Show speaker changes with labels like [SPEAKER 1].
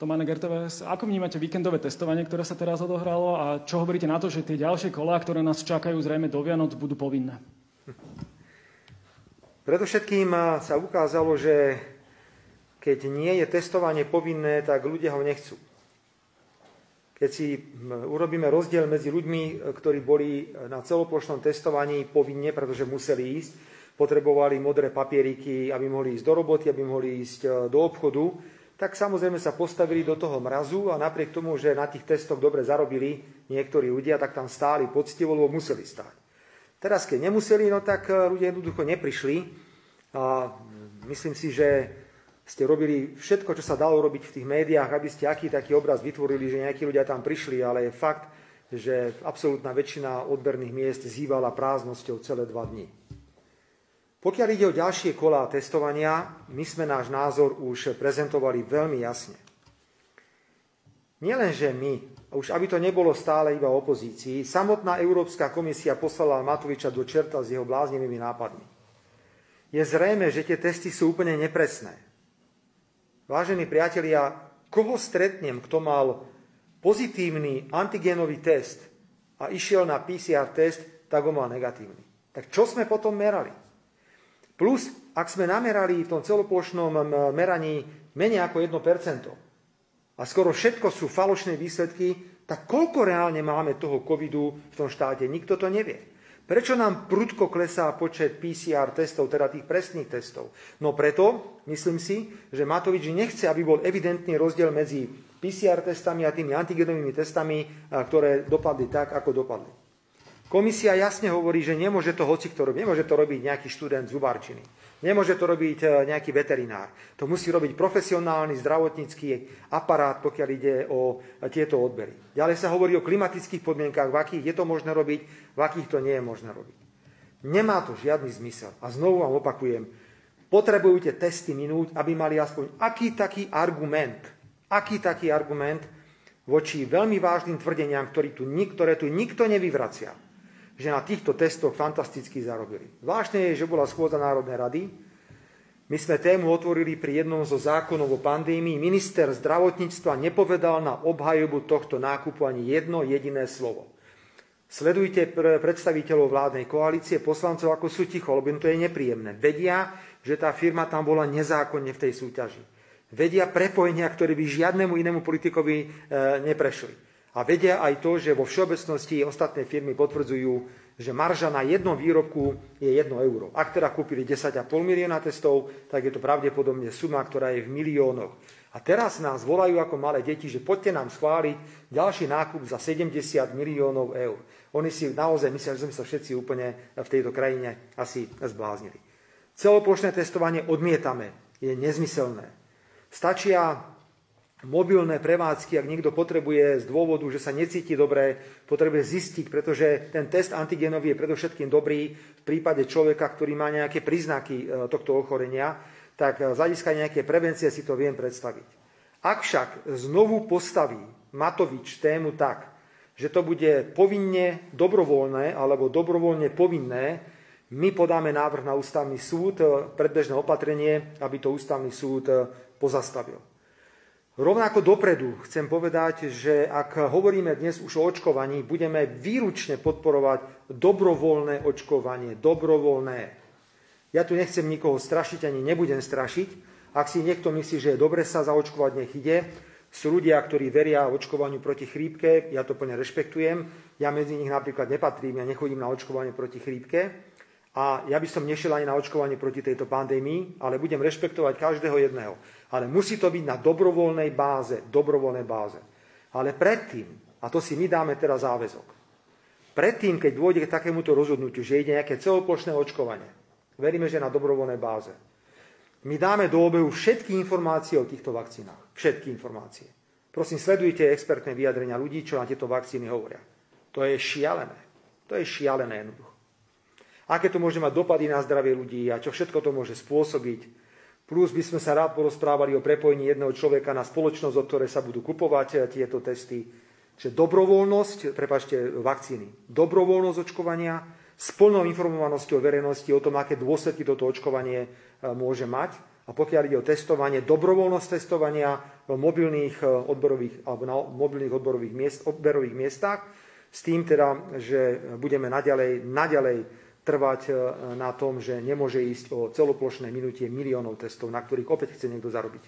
[SPEAKER 1] Tomane Gerteves, ako vnímate víkendové testovanie, ktoré sa teraz odohralo a čo hovoríte na to, že tie ďalšie kolá, ktoré nás čakajú zrejme do Vianoc, budú povinné?
[SPEAKER 2] Predovšetkým sa ukázalo, že keď nie je testovanie povinné, tak ľudia ho nechcú. Keď si urobíme rozdiel medzi ľuďmi, ktorí boli na celoplošnom testovaní povinne, pretože museli ísť, potrebovali modré papieriky, aby mohli ísť do roboty, aby mohli ísť do obchodu, tak samozrejme sa postavili do toho mrazu a napriek tomu, že na tých testoch dobre zarobili niektorí ľudia, tak tam stáli poctivo, lebo museli stáť. Teraz, keď nemuseli, no tak ľudia jednoducho neprišli a myslím si, že ste robili všetko, čo sa dalo robiť v tých médiách, aby ste aký taký obraz vytvorili, že nejakí ľudia tam prišli, ale je fakt, že absolútna väčšina odberných miest zývala prázdnosťou celé 2 dni. Pokiaľ ide o ďalšie kolá testovania, my sme náš názor už prezentovali veľmi jasne. Nielenže my, už aby to nebolo stále iba o opozícii, samotná Európska komisia poslala Matoviča do čerta s jeho bláznivými nápadmi. Je zrejme, že tie testy sú úplne nepresné. Vážení priatelia, koho stretnem, kto mal pozitívny antigénový test a išiel na PCR test, tak ho mal negatívny. Tak čo sme potom merali? Plus, ak sme namerali v tom celoplošnom meraní menej ako 1% a skoro všetko sú falošné výsledky, tak koľko reálne máme toho covidu v tom štáte? Nikto to nevie. Prečo nám prudko klesá počet PCR testov, teda tých presných testov? No preto, myslím si, že Matovič nechce, aby bol evidentný rozdiel medzi PCR testami a tými antigenovými testami, ktoré dopadli tak, ako dopadli. Komisia jasne hovorí, že nemôže to hocikto robiť. Nemôže to robiť nejaký študent zubárčiny. Nemôže to robiť nejaký veterinár. To musí robiť profesionálny zdravotnícky aparát, pokiaľ ide o tieto odbery. Ďalej sa hovorí o klimatických podmienkach, v akých je to možné robiť, v akých to nie je možné robiť. Nemá to žiadny zmysel. A znovu vám opakujem, potrebujete testy minúť, aby mali aspoň aký taký argument voči veľmi vážnym tvrdeniam, ktoré tu nikto nevyvracia, že na týchto testoch fantasticky zarobili. Zvláštne je, že bola schôdza Národnej rady. My sme tému otvorili pri jednom zo zákonov o pandémii. Minister zdravotníctva nepovedal na obhajobu tohto nákupu ani jedno jediné slovo. Sledujte predstaviteľov vládnej koalície, poslancov, ako sú ticho, lebo im to je nepríjemné. Vedia, že tá firma tam bola nezákonne v tej súťaži. Vedia prepojenia, ktoré by žiadnemu inému politikovi neprešli. A vedia aj to, že vo všeobecnosti ostatné firmy potvrdzujú, že marža na jednom výrobku je 1 euro. Ak teda kúpili 10,5 milióna testov, tak je to pravdepodobne suma, ktorá je v miliónoch. A teraz nás volajú ako malé deti, že poďte nám schváliť ďalší nákup za 70 miliónov eur. Oni si naozaj myslia, že sme sa všetci úplne v tejto krajine asi zbláznili. Celoplošné testovanie odmietame. Je nezmyselné. Stačia mobilné prevádzky, ak niekto potrebuje z dôvodu, že sa necíti dobre, potrebuje zistiť, pretože ten test antigénový je predovšetkým dobrý v prípade človeka, ktorý má nejaké príznaky tohto ochorenia, tak z hľadiska nejakej prevencie si to viem predstaviť. Ak však znovu postaví Matovič tému tak, že to bude povinne dobrovoľné alebo dobrovoľne povinné, my podáme návrh na ústavný súd, predbežné opatrenie, aby to ústavný súd pozastavil. Rovnako dopredu chcem povedať, že ak hovoríme dnes už o očkovaní, budeme výručne podporovať dobrovoľné očkovanie. Dobrovoľné. Ja tu nechcem nikoho strašiť, ani nebudem strašiť. Ak si niekto myslí, že je dobre sa zaočkovať, nech ide. Sú ľudia, ktorí veria očkovaniu proti chrípke, ja to plne rešpektujem. Ja medzi nich napríklad nepatrím, ja nechodím na očkovanie proti chrípke. A ja by som nešiel ani na očkovanie proti tejto pandémii, ale budem rešpektovať každého jedného. Ale musí to byť na dobrovoľnej báze. Ale predtým, a to si my dáme teraz záväzok, predtým, keď dôjde k takémuto rozhodnutiu, že ide nejaké celoplošné očkovanie, veríme, že na dobrovoľnej báze, my dáme do obehu všetky informácie o týchto vakcínach. Všetky informácie. Prosím, sledujte expertné vyjadrenia ľudí, čo na tieto vakcíny hovoria. To je šialené. To je šialené jednoducho. Aké to môže mať dopady na zdravie ľudí a čo všetko to môže spôsobiť. Plus by sme sa rád porozprávali o prepojení jedného človeka na spoločnosť, od ktorej sa budú kupovať tieto testy. Čiže dobrovoľnosť, vakcíny, dobrovoľnosť očkovania s plnou informovanosťou verejnosti o tom, aké dôsledky toto očkovanie môže mať. A pokiaľ ide o testovanie, dobrovoľnosť testovania v mobilných odborových alebo na mobilných odberových miestach, s tým teda, že budeme naďalej trvať na tom, že nemôže ísť o celoplošné minutie miliónov testov, na ktorých opäť chce niekto zarobiť.